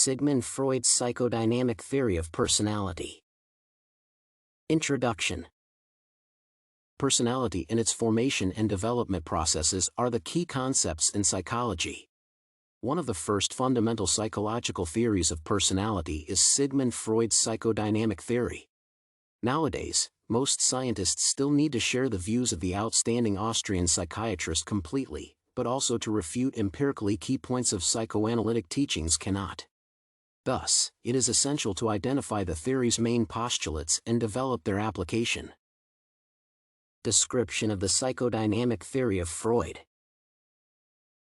Sigmund Freud's Psychodynamic Theory of Personality. Introduction. Personality and its formation and development processes are the key concepts in psychology. One of the first fundamental psychological theories of personality is Sigmund Freud's psychodynamic theory. Nowadays, most scientists still need to share the views of the outstanding Austrian psychiatrist completely, but also to refute empirically key points of psychoanalytic teachings cannot. Thus, it is essential to identify the theory's main postulates and develop their application. Description of the psychodynamic theory of Freud.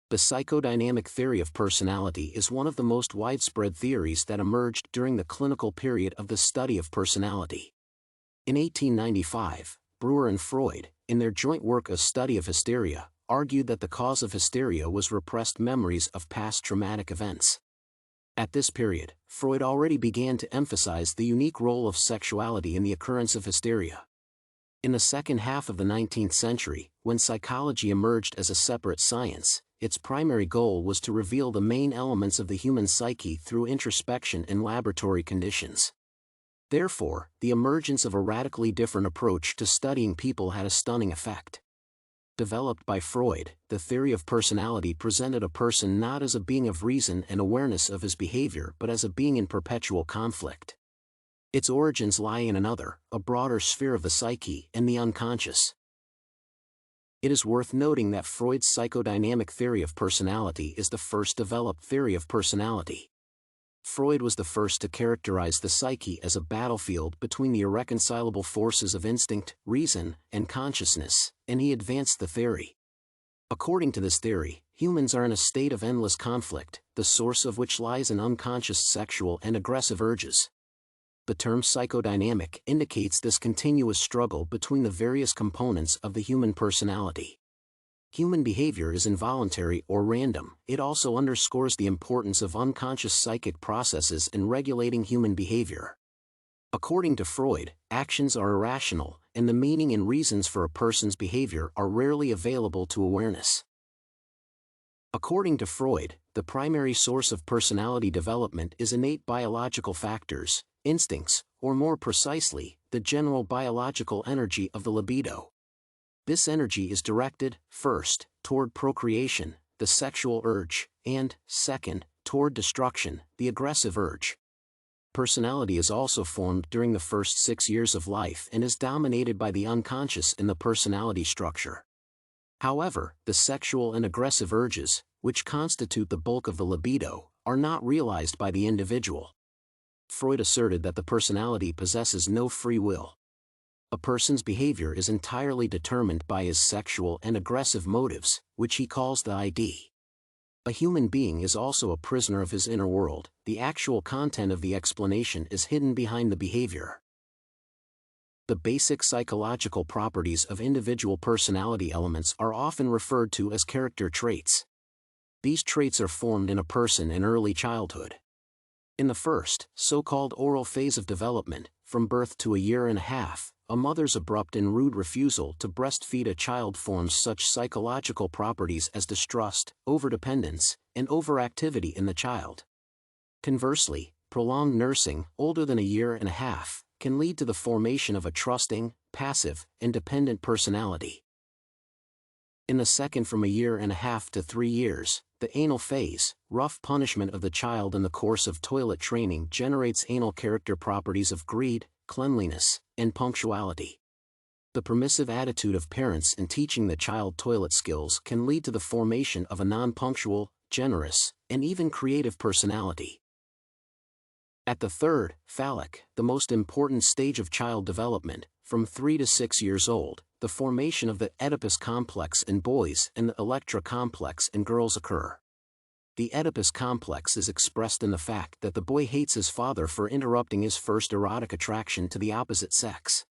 The psychodynamic theory of personality is one of the most widespread theories that emerged during the clinical period of the study of personality. In 1895, Breger and Freud, in their joint work A Study of Hysteria, argued that the cause of hysteria was repressed memories of past traumatic events. At this period, Freud already began to emphasize the unique role of sexuality in the occurrence of hysteria. In the second half of the 19th century, when psychology emerged as a separate science, its primary goal was to reveal the main elements of the human psyche through introspection in laboratory conditions. Therefore, the emergence of a radically different approach to studying people had a stunning effect. Developed by Freud, the theory of personality presented a person not as a being of reason and awareness of his behavior but as a being in perpetual conflict. Its origins lie in another, a broader sphere of the psyche and the unconscious. It is worth noting that Freud's psychodynamic theory of personality is the first developed theory of personality. Freud was the first to characterize the psyche as a battlefield between the irreconcilable forces of instinct, reason, and consciousness, and he advanced the theory. According to this theory, humans are in a state of endless conflict, the source of which lies in unconscious sexual and aggressive urges. The term psychodynamic indicates this continuous struggle between the various components of the human personality. Human behavior is involuntary or random. It also underscores the importance of unconscious psychic processes in regulating human behavior. According to Freud, actions are irrational, and the meaning and reasons for a person's behavior are rarely available to awareness. According to Freud, the primary source of personality development is innate biological factors, instincts, or more precisely, the general biological energy of the libido. This energy is directed, first, toward procreation, the sexual urge, and, second, toward destruction, the aggressive urge. Personality is also formed during the first 6 years of life and is dominated by the unconscious in the personality structure. However, the sexual and aggressive urges, which constitute the bulk of the libido, are not realized by the individual. Freud asserted that the personality possesses no free will. A person's behavior is entirely determined by his sexual and aggressive motives, which he calls the ID. A human being is also a prisoner of his inner world. The actual content of the explanation is hidden behind the behavior. The basic psychological properties of individual personality elements are often referred to as character traits. These traits are formed in a person in early childhood. In the first, so-called oral phase of development, from birth to a year and a half, a mother's abrupt and rude refusal to breastfeed a child forms such psychological properties as distrust, overdependence, and overactivity in the child. Conversely, prolonged nursing, older than a year and a half, can lead to the formation of a trusting, passive, and dependent personality. In the second, from a year and a half to 3 years, the anal phase, rough punishment of the child in the course of toilet training, generates anal character properties of greed, cleanliness, and punctuality. The permissive attitude of parents in teaching the child toilet skills can lead to the formation of a non-punctual, generous, and even creative personality. At the third, phallic, the most important stage of child development, from 3 to 6 years old, the formation of the Oedipus complex in boys and the Electra complex in girls occur. The Oedipus complex is expressed in the fact that the boy hates his father for interrupting his first erotic attraction to the opposite sex.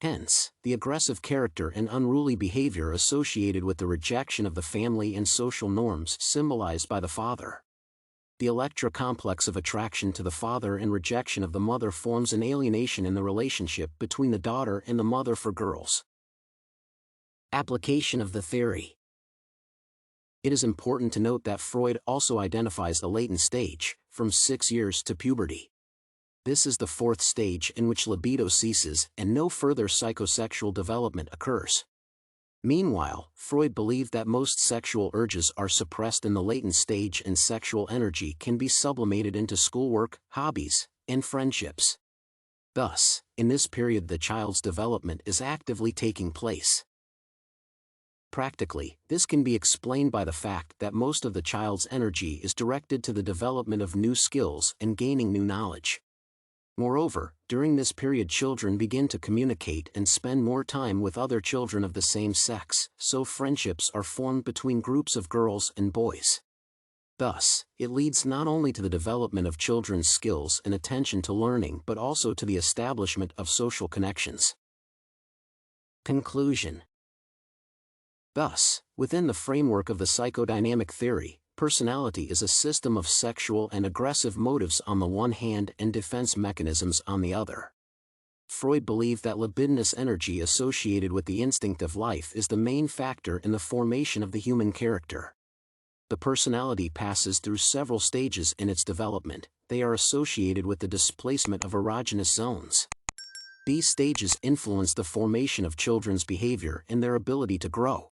Hence, the aggressive character and unruly behavior associated with the rejection of the family and social norms symbolized by the father. The Electra complex of attraction to the father and rejection of the mother forms an alienation in the relationship between the daughter and the mother for girls. Application of the theory. It is important to note that Freud also identifies a latent stage, from 6 years to puberty. This is the fourth stage in which libido ceases and no further psychosexual development occurs. Meanwhile, Freud believed that most sexual urges are suppressed in the latent stage and sexual energy can be sublimated into schoolwork, hobbies, and friendships. Thus, in this period the child's development is actively taking place. Practically, this can be explained by the fact that most of the child's energy is directed to the development of new skills and gaining new knowledge. Moreover, during this period children begin to communicate and spend more time with other children of the same sex, so friendships are formed between groups of girls and boys. Thus, it leads not only to the development of children's skills and attention to learning but also to the establishment of social connections. Conclusion. Thus, within the framework of the psychodynamic theory, personality is a system of sexual and aggressive motives on the one hand and defense mechanisms on the other. Freud believed that libidinous energy associated with the instinct of life is the main factor in the formation of the human character. The personality passes through several stages in its development. They are associated with the displacement of erogenous zones. These stages influence the formation of children's behavior and their ability to grow.